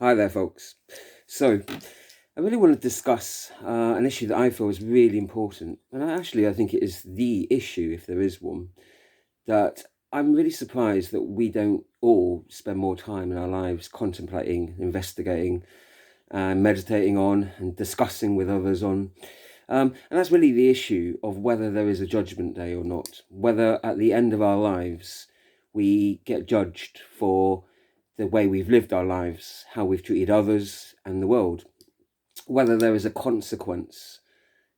Hi there, folks. So, I really want to discuss an issue that I feel is really important. And I think it is the issue, if there is one, that I'm really surprised that we don't all spend more time in our lives contemplating, investigating, and meditating on, and discussing with others on. And that's really the issue of whether there is a judgment day or not, whether at the end of our lives we get judged for the way we've lived our lives, how we've treated others and the world, whether there is a consequence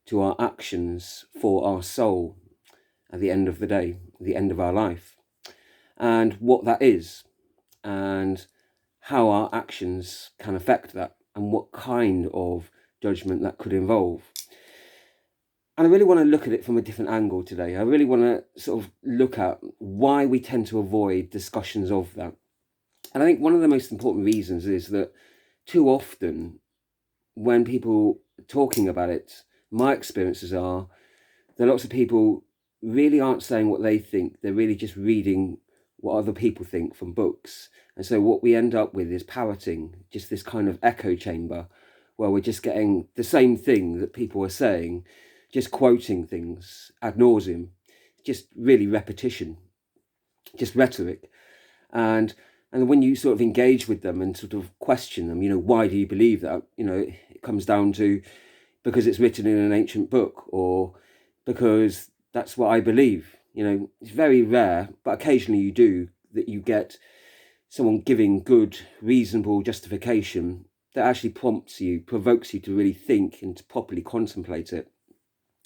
to our actions for our soul at the end of the day, the end of our life, and what that is, and how our actions can affect that, and what kind of judgment that could involve. And I really want to look at it from a different angle today. I really want to sort of look at why we tend to avoid discussions of that. And I think one of the most important reasons is that too often when people are talking about it, my experiences are that lots of people really aren't saying what they think. They're really just reading what other people think from books. And so what we end up with is parroting, just this kind of echo chamber where we're just getting the same thing that people are saying, just quoting things ad nauseum, just really repetition, just rhetoric. And when you sort of engage with them and sort of question them, why do you believe that? It comes down to because it's written in an ancient book, or because that's what I believe. It's very rare, but occasionally you do, that you get someone giving good, reasonable justification that actually provokes you to really think and to properly contemplate it.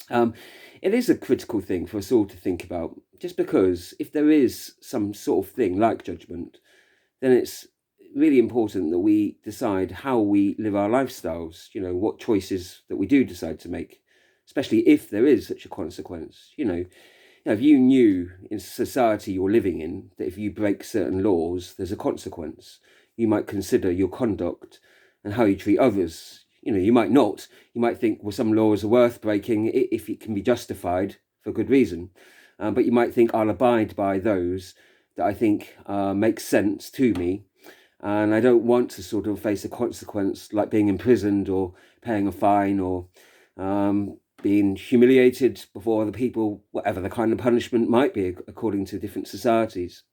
It is a critical thing for us all to think about, just because if there is some sort of thing like judgment, then it's really important that we decide how we live our lifestyles, what choices that we do decide to make, especially if there is such a consequence. If you knew in society you're living in that if you break certain laws, there's a consequence, you might consider your conduct and how you treat others. You might not. You might think, well, some laws are worth breaking if it can be justified for good reason. But you might think, I'll abide by those that I think make sense to me. And I don't want to sort of face a consequence like being imprisoned or paying a fine or being humiliated before other people, whatever the kind of punishment might be according to different societies.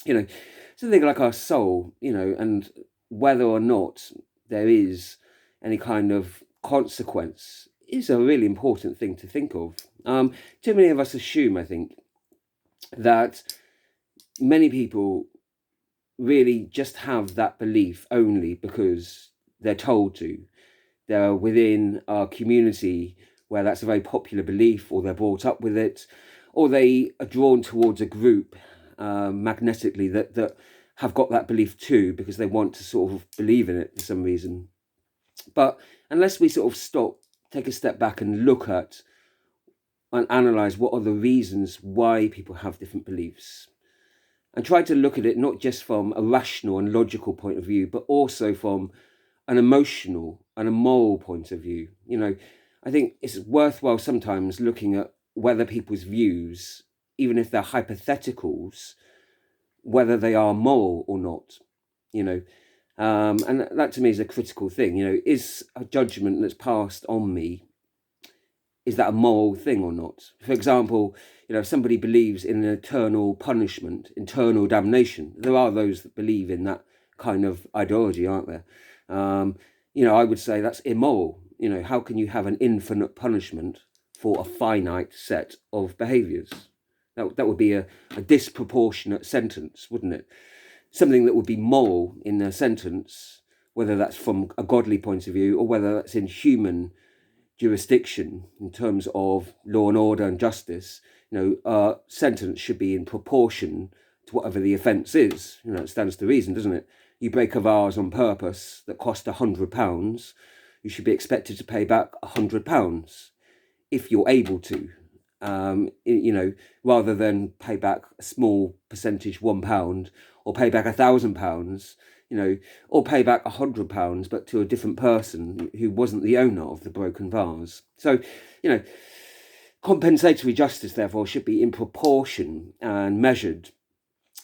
Something like our soul, and whether or not there is any kind of consequence is a really important thing to think of. Too many of us assume, I think, that many people really just have that belief only because they're told to. They're within our community where that's a very popular belief, or they're brought up with it, or they are drawn towards a group magnetically that have got that belief too, because they want to sort of believe in it for some reason. But unless we sort of stop, take a step back and look at and analyze what are the reasons why people have different beliefs, and try to look at it not just from a rational and logical point of view, but also from an emotional and a moral point of view. I think it's worthwhile sometimes looking at whether people's views, even if they're hypotheticals, whether they are moral or not. And that to me is a critical thing. Is a judgment that's passed on me, is that a moral thing or not? For example, if somebody believes in an eternal punishment, eternal damnation, there are those that believe in that kind of ideology, aren't there? I would say that's immoral. How can you have an infinite punishment for a finite set of behaviours? That would be a disproportionate sentence, wouldn't it? Something that would be moral in a sentence, whether that's from a godly point of view or whether that's in human jurisdiction in terms of law and order and justice, a sentence should be in proportion to whatever the offence is. It stands to reason, doesn't it? You break a vase on purpose that cost £100, you should be expected to pay back £100 if you're able to. Rather than pay back a small percentage, £1, or pay back £1,000, or pay back £100, but to a different person who wasn't the owner of the broken vase. So, compensatory justice, therefore, should be in proportion and measured.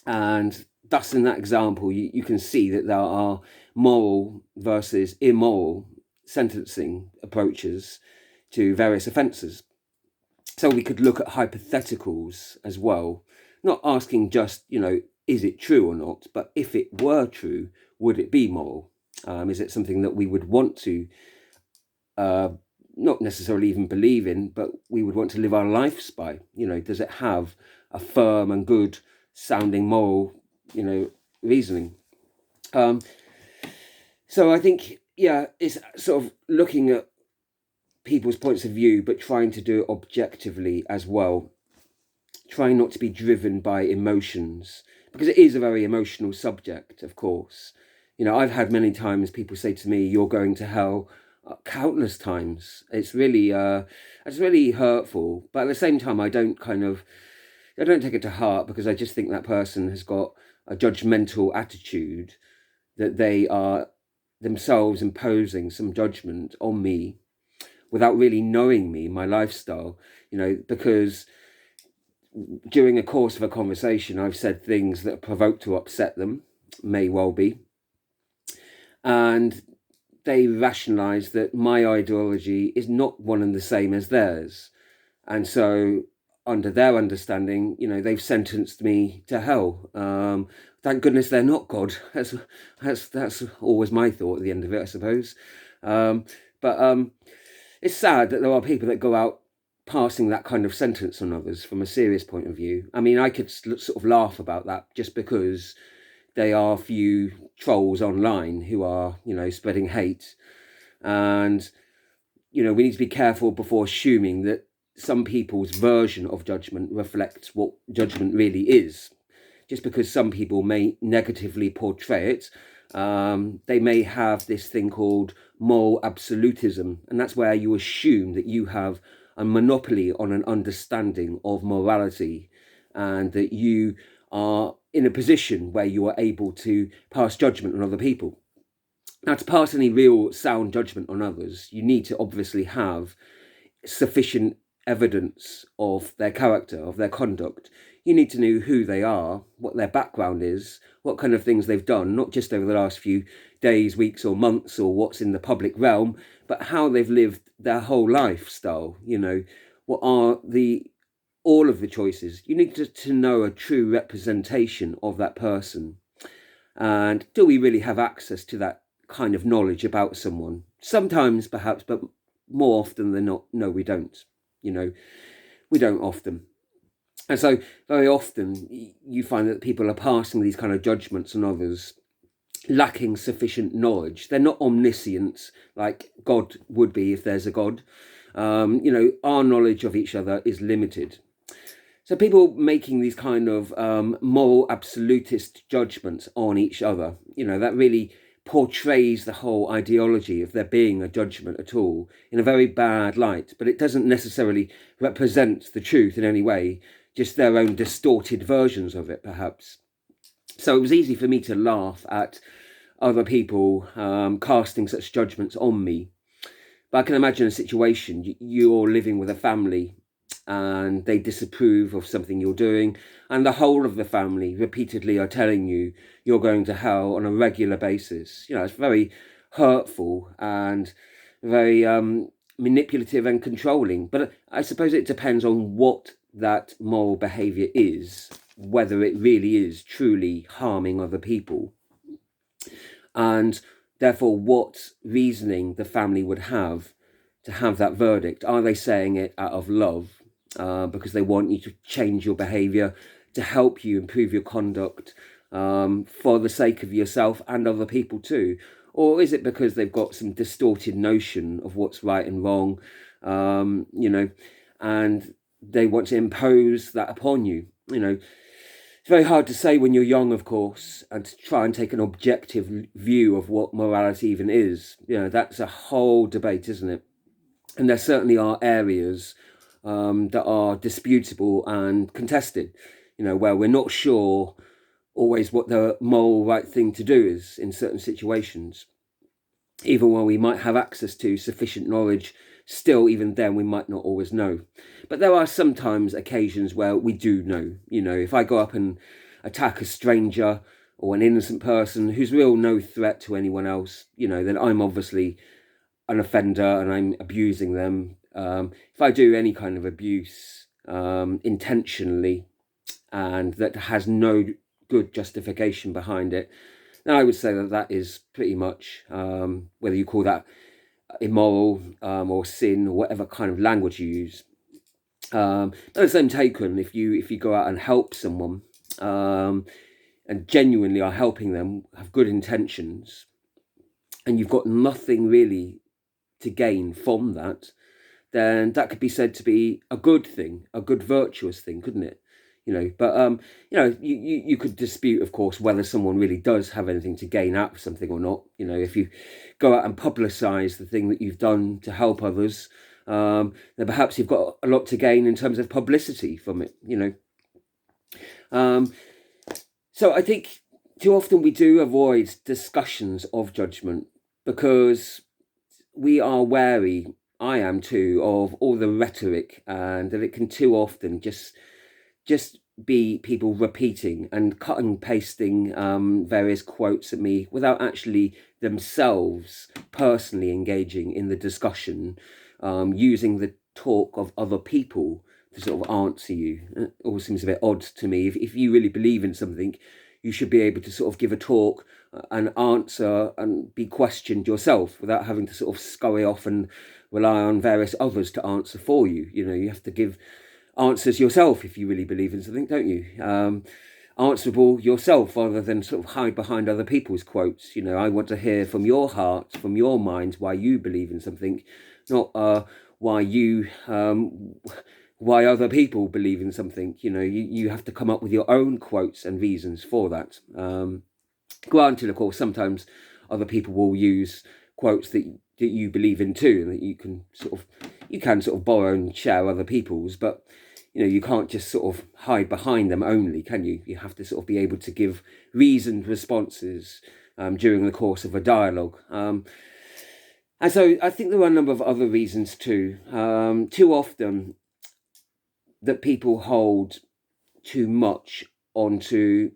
And thus in that example, you can see that there are moral versus immoral sentencing approaches to various offences. So we could look at hypotheticals as well, not asking just, is it true or not, but if it were true, would it be moral? Is it something that we would want to not necessarily even believe in, but we would want to live our lives by? Does it have a firm and good sounding moral, reasoning? So I think, it's sort of looking at people's points of view, but trying to do it objectively as well. Trying not to be driven by emotions, because it is a very emotional subject, of course. I've had many times people say to me, "You're going to hell," countless times. It's really hurtful, but at the same time, I don't take it to heart, because I just think that person has got a judgmental attitude, that they are themselves imposing some judgment on me without really knowing me, my lifestyle, because during the course of a conversation, I've said things that provoke to upset them, may well be, and they rationalise that my ideology is not one and the same as theirs, and so under their understanding, they've sentenced me to hell. Thank goodness they're not God. That's always my thought at the end of it, I suppose. But it's sad that there are people that go out passing that kind of sentence on others from a serious point of view. I mean, I could sort of laugh about that just because they are a few trolls online who are, spreading hate. And, we need to be careful before assuming that some people's version of judgment reflects what judgment really is. Just because some people may negatively portray it, they may have this thing called moral absolutism, and that's where you assume that you have a monopoly on an understanding of morality, and that you are in a position where you are able to pass judgment on other people. Now, to pass any real sound judgment on others, you need to obviously have sufficient evidence of their character, of their conduct. You need to know who they are, what their background is, what kind of things they've done, not just over the last few days, weeks or months, or what's in the public realm, but how they've lived their whole lifestyle. What are all of the choices. You need to know a true representation of that person. And do we really have access to that kind of knowledge about someone? Sometimes, perhaps, but more often than not, no, we don't. We don't often. And so very often you find that people are passing these kind of judgments on others, lacking sufficient knowledge. They're not omniscient like God would be if there's a God. Our knowledge of each other is limited. So people making these kind of moral absolutist judgments on each other, that really portrays the whole ideology of there being a judgment at all in a very bad light, but it doesn't necessarily represent the truth in any way, just their own distorted versions of it, perhaps. So it was easy for me to laugh at other people casting such judgments on me. But I can imagine a situation, you're living with a family and they disapprove of something you're doing, and the whole of the family repeatedly are telling you you're going to hell on a regular basis. It's very hurtful and very manipulative and controlling. But I suppose it depends on what that moral behaviour is, whether it really is truly harming other people, and therefore what reasoning the family would have to have that verdict. Are they saying it out of love? Because they want you to change your behaviour, to help you improve your conduct, for the sake of yourself and other people too? Or is it because they've got some distorted notion of what's right and wrong, and they want to impose that upon you? It's very hard to say when you're young, of course, and to try and take an objective view of what morality even is. That's a whole debate, isn't it? And there certainly are areas that are disputable and contested, where we're not sure always what the moral right thing to do is in certain situations. Even when we might have access to sufficient knowledge, still, even then, we might not always know. But there are sometimes occasions where we do know. If I go up and attack a stranger, or an innocent person who's real no threat to anyone else, then I'm obviously an offender and I'm abusing them. If I do any kind of abuse intentionally and that has no good justification behind it, then I would say that is pretty much, whether you call that immoral or sin or whatever kind of language you use. But at the same token, if you go out and help someone and genuinely are helping them, have good intentions, and you've got nothing really to gain from that, then that could be said to be a good thing, a good virtuous thing, couldn't it? But you could dispute, of course, whether someone really does have anything to gain out of something or not. If you go out and publicize the thing that you've done to help others, then perhaps you've got a lot to gain in terms of publicity from it. So I think too often we do avoid discussions of judgment because we are wary, I am too, of all the rhetoric, and that it can too often just be people repeating and cutting and pasting various quotes at me without actually themselves personally engaging in the discussion, using the talk of other people to sort of answer you. It always seems a bit odd to me. If you really believe in something, you should be able to sort of give a talk and answer and be questioned yourself without having to sort of scurry off and rely on various others to answer for you. You have to give answers yourself if you really believe in something, don't you? Answerable yourself rather than sort of hide behind other people's quotes. I want to hear from your heart, from your mind, why you believe in something, not why other people believe in something. You have to come up with your own quotes and reasons for that. Granted, of course, sometimes other people will use quotes that you believe in too, and that you can sort of borrow and share other people's, but you can't just sort of hide behind them only, can you? You have to sort of be able to give reasoned responses during the course of a dialogue. And so I think there are a number of other reasons too. Too often that people hold too much onto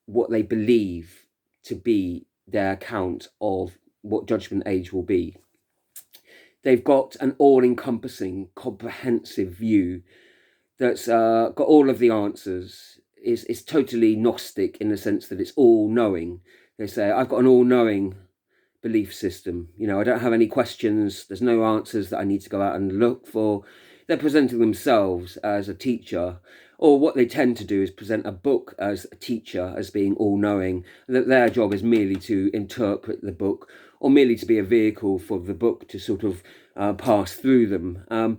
what they believe to be their account of what Judgment Age will be. They've got an all-encompassing, comprehensive view that's got all of the answers, is totally Gnostic in the sense that it's all-knowing. They say, I've got an all-knowing belief system. I don't have any questions. There's no answers that I need to go out and look for. They're presenting themselves as a teacher, or what they tend to do is present a book as a teacher, as being all-knowing, that their job is merely to interpret the book, or merely to be a vehicle for the book to sort of pass through them.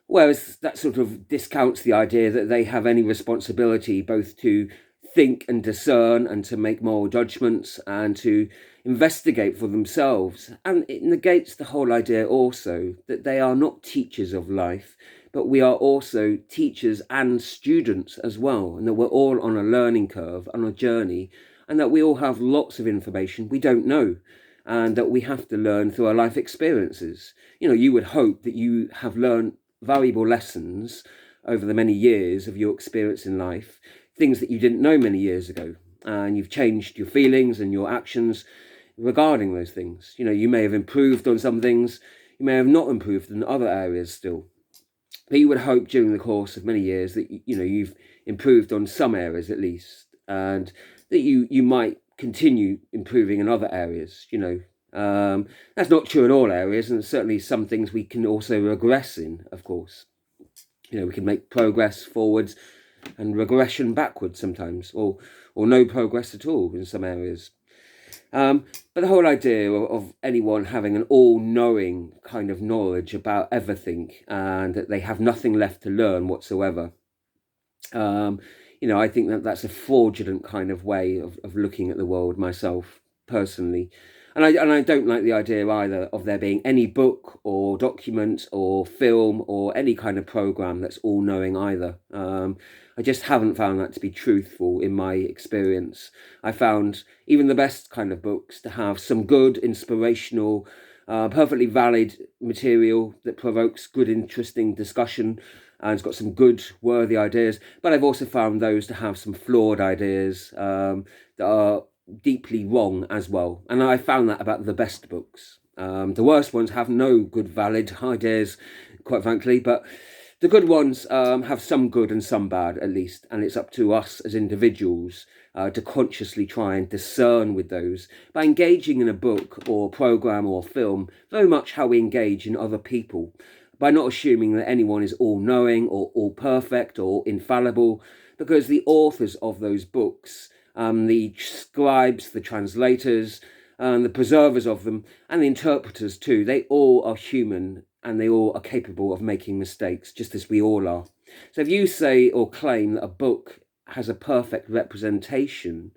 Whereas that sort of discounts the idea that they have any responsibility both to think and discern and to make moral judgments and to investigate for themselves. And it negates the whole idea also that they are not teachers of life, but we are also teachers and students as well, and that we're all on a learning curve, on a journey, and that we all have lots of information we don't know, and that we have to learn through our life experiences. You would hope that you have learned valuable lessons over the many years of your experience in life, things that you didn't know many years ago, and you've changed your feelings and your actions regarding those things. You may have improved on some things, you may have not improved in other areas still, but you would hope during the course of many years that you've improved on some areas at least, and that you might continue improving in other areas. That's not true in all areas, and certainly some things we can also regress in, of course. We can make progress forwards and regression backwards sometimes, or no progress at all in some areas. But the whole idea of anyone having an all-knowing kind of knowledge about everything, and that they have nothing left to learn whatsoever, I think that's a fraudulent kind of way of looking at the world myself, personally. And I don't like the idea either of there being any book or document or film or any kind of program that's all-knowing either. I just haven't found that to be truthful in my experience. I found even the best kind of books to have some good, inspirational, perfectly valid material that provokes good, interesting discussion, and it's got some good, worthy ideas. But I've also found those to have some flawed ideas that are deeply wrong as well. And I found that about the best books. The worst ones have no good, valid ideas, quite frankly, but the good ones have some good and some bad, at least. And it's up to us as individuals to consciously try and discern with those by engaging in a book or program or film, very much how we engage in other people, by not assuming that anyone is all-knowing or all perfect or infallible, because the authors of those books, the scribes, the translators, and the preservers of them, and the interpreters too, they all are human and they all are capable of making mistakes, just as we all are. So if you say or claim that a book has a perfect representation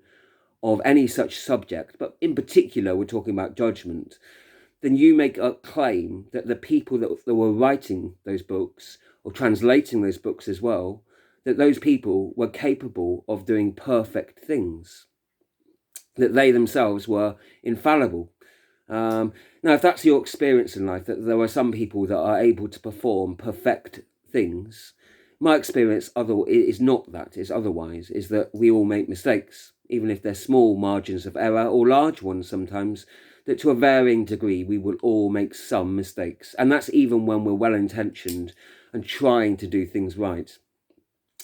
of any such subject, but in particular we're talking about judgment, then you make a claim that the people that were writing those books or translating those books as well, that those people were capable of doing perfect things, that they themselves were infallible. Now, if that's your experience in life, that there are some people that are able to perform perfect things, my experience is not that, is otherwise, is that we all make mistakes, even if they're small margins of error or large ones sometimes, that to a varying degree we will all make some mistakes. And that's even when we're well-intentioned and trying to do things right.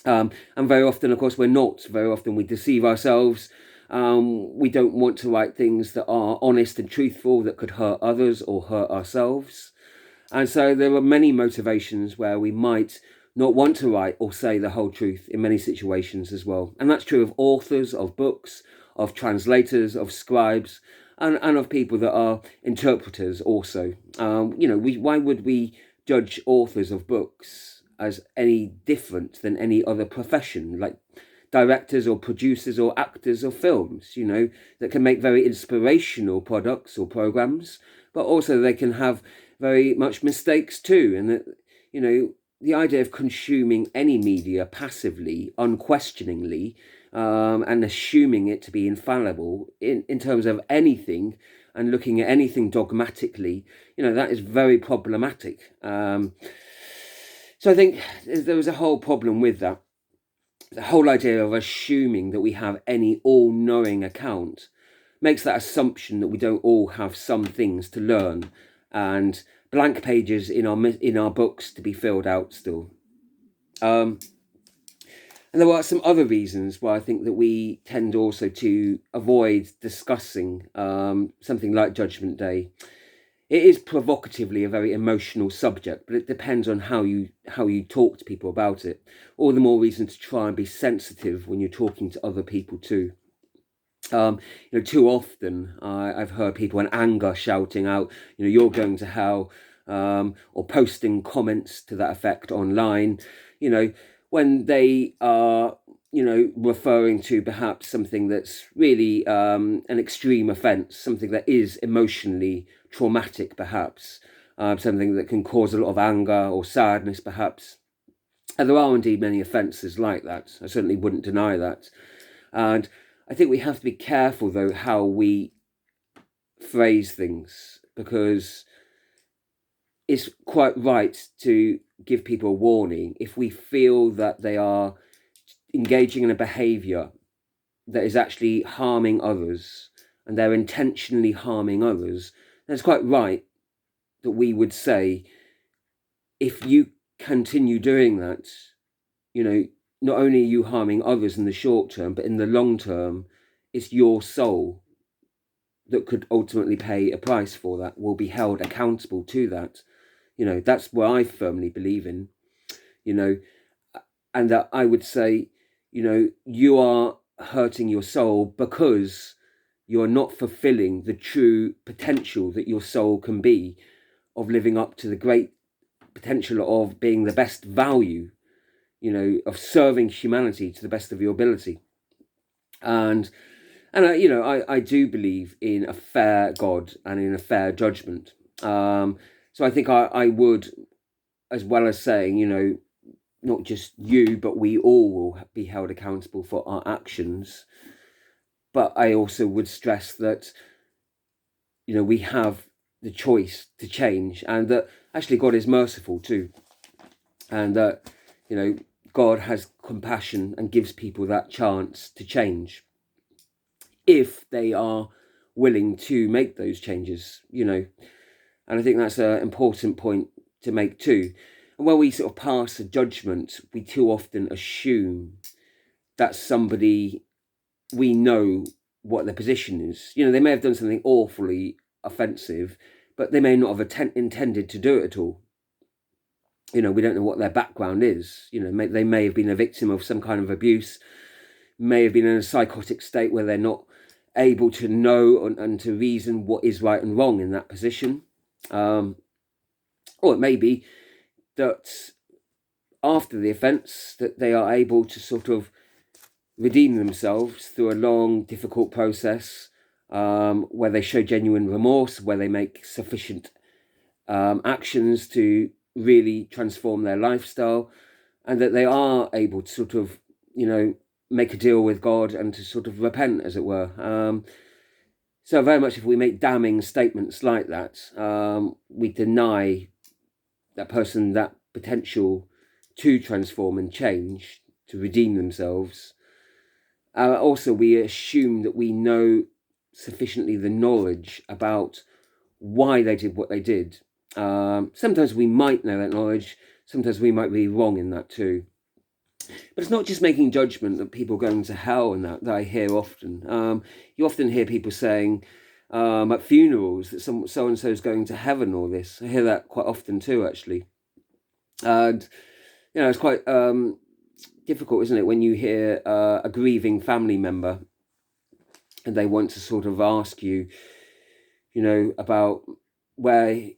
And very often, of course, we're not. Very often we deceive ourselves. We don't want to write things that are honest and truthful that could hurt others or hurt ourselves. And so there are many motivations where we might not want to write or say the whole truth in many situations as well. And that's true of authors, of books, of translators, of scribes, and of people that are interpreters also. Why would we judge authors of books as any different than any other profession, like directors or producers or actors of films, that can make very inspirational products or programs, but also they can have very much mistakes too. And that, the idea of consuming any media passively, unquestioningly, and assuming it to be infallible in terms of anything and looking at anything dogmatically, that is very problematic. So I think there was a whole problem with that. The whole idea of assuming that we have any all-knowing account makes that assumption that we don't all have some things to learn and blank pages in our books to be filled out still. And there are some other reasons why I think that we tend also to avoid discussing something like Judgment Day. It is provocatively a very emotional subject, but it depends on how you talk to people about it. All the more reason to try and be sensitive when you're talking to other people too. Too often I've heard people in anger shouting out, you're going to hell, or posting comments to that effect online, when they are, referring to perhaps something that's really an extreme offence, something that is emotionally traumatic perhaps, something that can cause a lot of anger or sadness perhaps. And there are indeed many offences like that. I certainly wouldn't deny that. And I think we have to be careful, though, how we phrase things, because it's quite right to give people a warning if we feel that they are engaging in a behaviour that is actually harming others and they're intentionally harming others. Then it's quite right that we would say, if you continue doing that, not only are you harming others in the short term, but in the long term, it's your soul that could ultimately pay a price for that, will be held accountable to that. That's what I firmly believe in, and that I would say, you are hurting your soul because you are not fulfilling the true potential that your soul can be, of living up to the great potential of being the best value, of serving humanity to the best of your ability. And I do believe in a fair God and in a fair judgment. So I think I would, as well as saying, not just you, but we all will be held accountable for our actions. But I also would stress that, we have the choice to change, and that actually God is merciful too. And that God has compassion and gives people that chance to change if they are willing to make those changes, and I think that's an important point to make too. And when we sort of pass a judgment, we too often assume that somebody, we know what their position is. They may have done something awfully offensive, but they may not have intended to do it at all. We don't know what their background is. They may have been a victim of some kind of abuse, may have been in a psychotic state where they're not able to know and to reason what is right and wrong in that position. Or it may be that after the offence that they are able to sort of redeem themselves through a long, difficult process, where they show genuine remorse, where they make sufficient actions to really transform their lifestyle, and that they are able to sort of, make a deal with God and to sort of repent, as it were. So very much if we make damning statements like that, we deny that person that potential to transform and change, to redeem themselves. Also, we assume that we know sufficiently the knowledge about why they did what they did. Sometimes we might know that knowledge, sometimes we might be wrong in that too. But it's not just making judgment that people going to hell and that I hear often. You often hear people saying at funerals that so-and-so is going to heaven or this. I hear that quite often too, actually. And, it's quite difficult, isn't it, when you hear a grieving family member and they want to sort of ask you, about where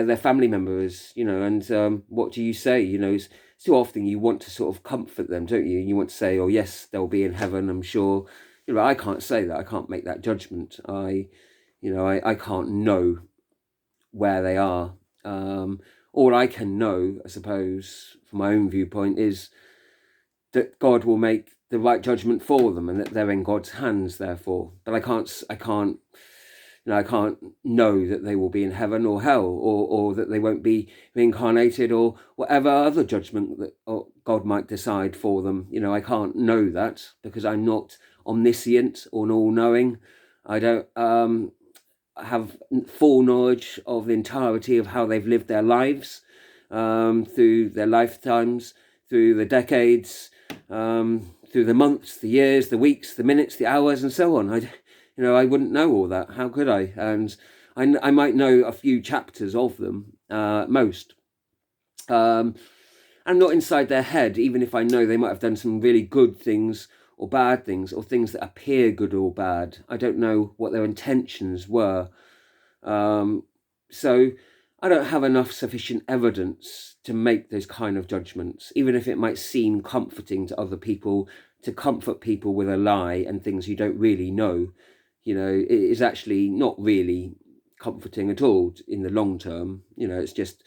their family member is, and what do you say? It's too often you want to sort of comfort them, don't you? You want to say, oh yes, they'll be in heaven, I'm sure. I can't say that. I can't make that judgment. I can't know where they are. All I can know, I suppose, from my own viewpoint, is that God will make the right judgment for them, and that they're in God's hands. Therefore, but I can't know that they will be in heaven or hell, or that they won't be reincarnated, or whatever other judgment that God might decide for them. I can't know that because I'm not omniscient or all-knowing. I don't have full knowledge of the entirety of how they've lived their lives through their lifetimes, through the decades, through the months, the years, the weeks, the minutes, the hours, and so on. I wouldn't know all that. How could I? And I might know a few chapters of them, most. I'm not inside their head, even if I know they might have done some really good things or bad things, or things that appear good or bad. I don't know what their intentions were. So I don't have enough sufficient evidence to make those kind of judgments, even if it might seem comforting to other people, to comfort people with a lie and things you don't really know. It is actually not really comforting at all in the long term. It's just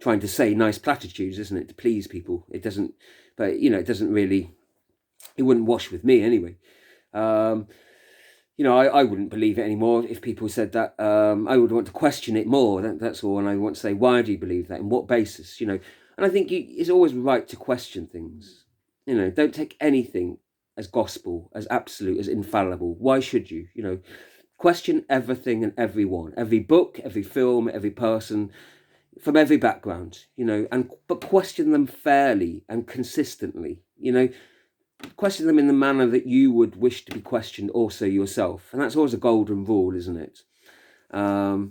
trying to say nice platitudes, isn't it, to please people. It doesn't, but it doesn't really, it wouldn't wash with me anyway. I wouldn't believe it anymore if people said that. I would want to question it more. That's all. And I want to say, why do you believe that? On what basis? And I think it's always right to question things. Don't take anything as gospel, as absolute, as infallible. Why should you? Question everything and everyone, every book, every film, every person, from every background. But question them fairly and consistently. Question them in the manner that you would wish to be questioned also yourself. And that's always a golden rule, isn't it? But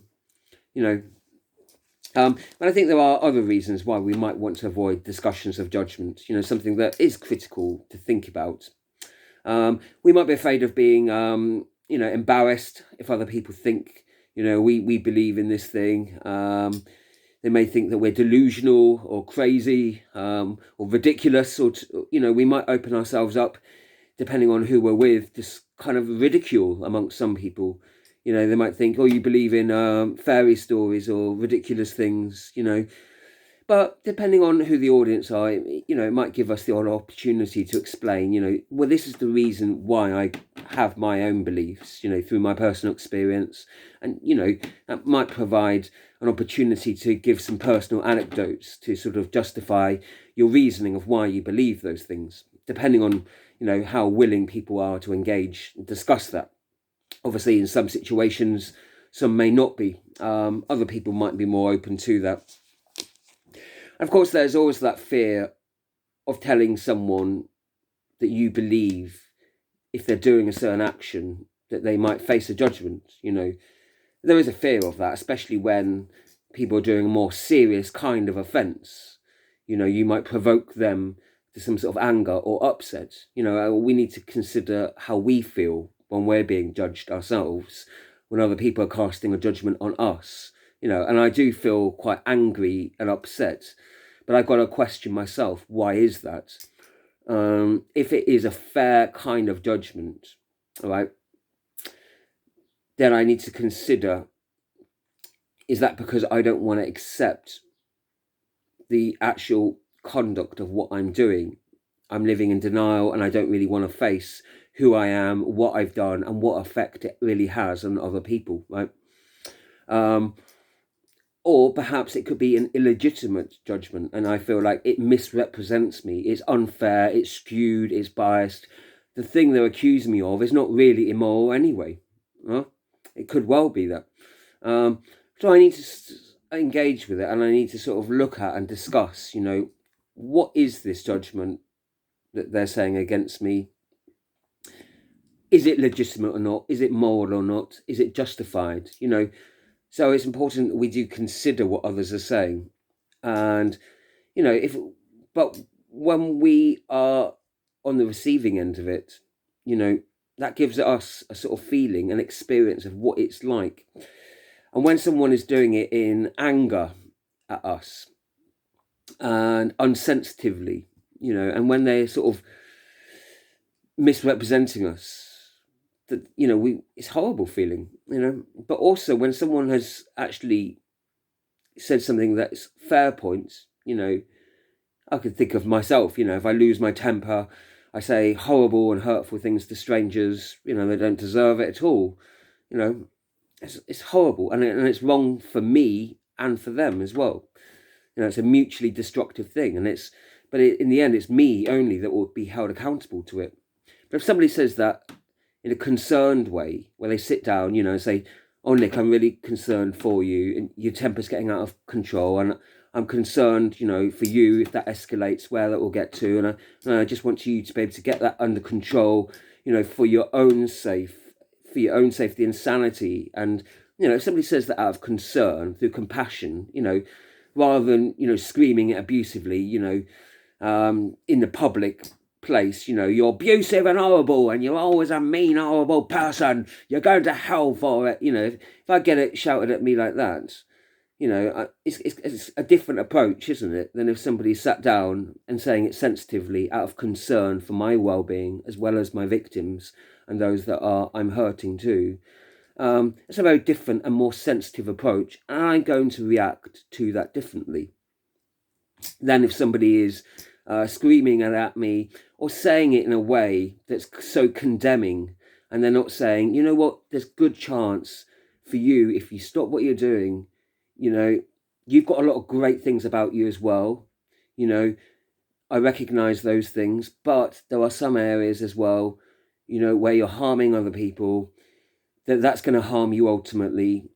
I think there are other reasons why we might want to avoid discussions of judgment, something that is critical to think about. We might be afraid of being, embarrassed if other people think, we believe in this thing. They may think that we're delusional or crazy, or ridiculous, or, we might open ourselves up, depending on who we're with, just kind of ridicule amongst some people. They might think, oh, you believe in fairy stories or ridiculous things, But depending on who the audience are, it might give us the odd opportunity to explain, well, this is the reason why I have my own beliefs, through my personal experience. And, that might provide an opportunity to give some personal anecdotes to sort of justify your reasoning of why you believe those things, depending on, how willing people are to engage and discuss that. Obviously, in some situations, some may not be. Other people might be more open to that. And of course, there's always that fear of telling someone that you believe, if they're doing a certain action, that they might face a judgment. There is a fear of that, especially when people are doing a more serious kind of offence. You might provoke them to some sort of anger or upset. We need to consider how we feel when we're being judged ourselves, when other people are casting a judgment on us. And I do feel quite angry and upset, but I've got to question myself, why is that? If it is a fair kind of judgment, all right, then I need to consider, is that because I don't want to accept the actual conduct of what I'm doing? I'm living in denial and I don't really want to face who I am, what I've done, and what effect it really has on other people, right? Or perhaps it could be an illegitimate judgment, and I feel like it misrepresents me. It's unfair, it's skewed, it's biased. The thing they're accusing me of is not really immoral anyway. Huh? It could well be that. So I need to engage with it, and I need to sort of look at and discuss, what is this judgment that they're saying against me? Is it legitimate or not? Is it moral or not? Is it justified? So it's important that we do consider what others are saying. And, but when we are on the receiving end of it, that gives us a sort of feeling, an experience of what it's like. And when someone is doing it in anger at us and unsensitively, and when they're sort of misrepresenting us, that it's a horrible feeling, but also when someone has actually said something that's fair points, I could think of myself, if I lose my temper, I say horrible and hurtful things to strangers, they don't deserve it at all. It's horrible, and it's wrong for me and for them as well. It's a mutually destructive thing, but in the end, it's me only that will be held accountable to it. But if somebody says that in a concerned way, where they sit down, and say, "Oh, Nick, I'm really concerned for you, and your temper's getting out of control, and I'm concerned, for you if that escalates, where that will get to, and I just want you to be able to get that under control, for your own safety and sanity." And if somebody says that out of concern, through compassion, rather than screaming it abusively, in the public place, you're abusive and horrible, and you're always a mean, horrible person, you're going to hell for it. If I get it shouted at me like that, it's a different approach, isn't it, than if somebody sat down and saying it sensitively out of concern for my well-being as well as my victims and those that I'm hurting too. It's a very different and more sensitive approach, and I'm going to react to that differently than if somebody is screaming at me or saying it in a way that's so condemning, and they're not saying, what, there's good chance for you, if you stop what you're doing, you've got a lot of great things about you as well. I recognize those things, but there are some areas as well, where you're harming other people, that's going to harm you ultimately,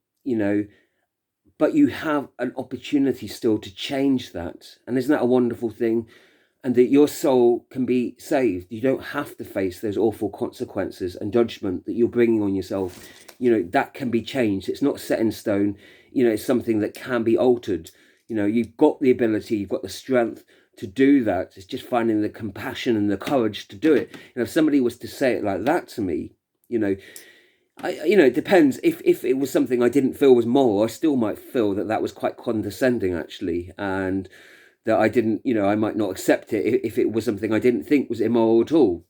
but you have an opportunity still to change that. And isn't that a wonderful thing? And that your soul can be saved. You don't have to face those awful consequences and judgment that you're bringing on yourself. That can be changed. It's not set in stone. It's something that can be altered. You've got the ability, you've got the strength to do that. It's just finding the compassion and the courage to do it. If somebody was to say it like that to me, it depends. If it was something I didn't feel was moral, I still might feel that was quite condescending, actually, and that I didn't, I might not accept it if it was something I didn't think was immoral at all.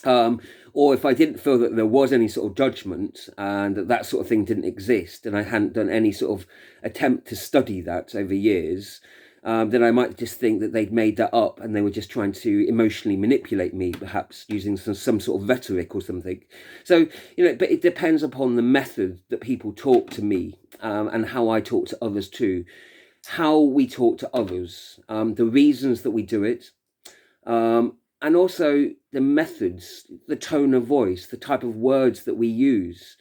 Or if I didn't feel that there was any sort of judgment and that sort of thing didn't exist, and I hadn't done any sort of attempt to study that over years, then I might just think that they'd made that up and they were just trying to emotionally manipulate me, perhaps using some sort of rhetoric or something. So, but it depends upon the method that people talk to me, and how I talk to others too. how we talk to others, the reasons that we do it, and also the methods, the tone of voice, the type of words that we use,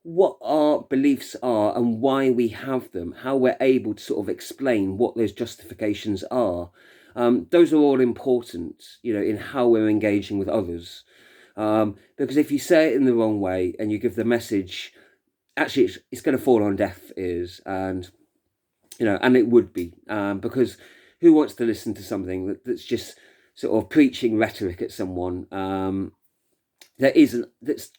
what our beliefs are and why we have them, how we're able to sort of explain what those justifications are. Those are all important, in how we're engaging with others. Because if you say it in the wrong way and you give the message, actually it's going to fall on deaf ears, and and it would be, because who wants to listen to something that's just sort of preaching rhetoric at someone, that's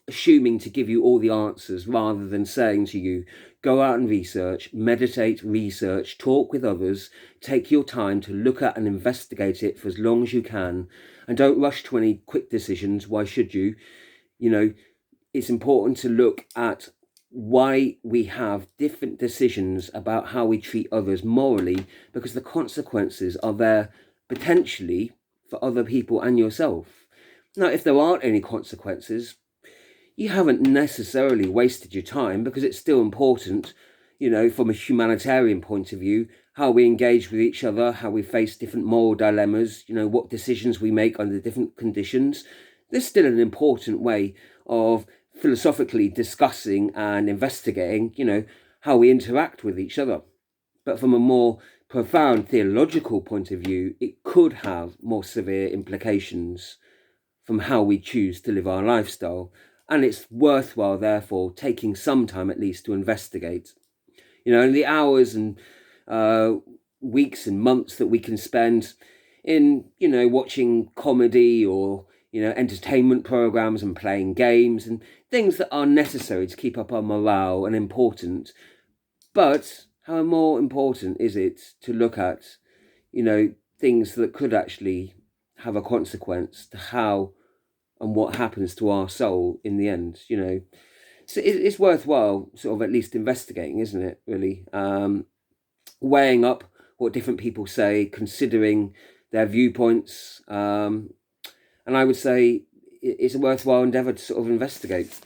assuming to give you all the answers, rather than saying to you, go out and research, meditate, research, talk with others, take your time to look at and investigate it for as long as you can, and don't rush to any quick decisions. Why should you? It's important to look at why we have different decisions about how we treat others morally, because the consequences are there potentially for other people and yourself. Now, if there aren't any consequences, you haven't necessarily wasted your time, because it's still important, from a humanitarian point of view, how we engage with each other, how we face different moral dilemmas, what decisions we make under different conditions. There's still an important way of philosophically discussing and investigating, how we interact with each other. But from a more profound theological point of view, it could have more severe implications from how we choose to live our lifestyle. And it's worthwhile, therefore, taking some time at least to investigate. And the hours and weeks and months that we can spend in, watching comedy or, entertainment programs and playing games and things that are necessary to keep up our morale and important. But how more important is it to look at, things that could actually have a consequence to how and what happens to our soul in the end, So it's worthwhile sort of at least investigating, isn't it, really? Weighing up what different people say, considering their viewpoints. And I would say it's a worthwhile endeavour to sort of investigate.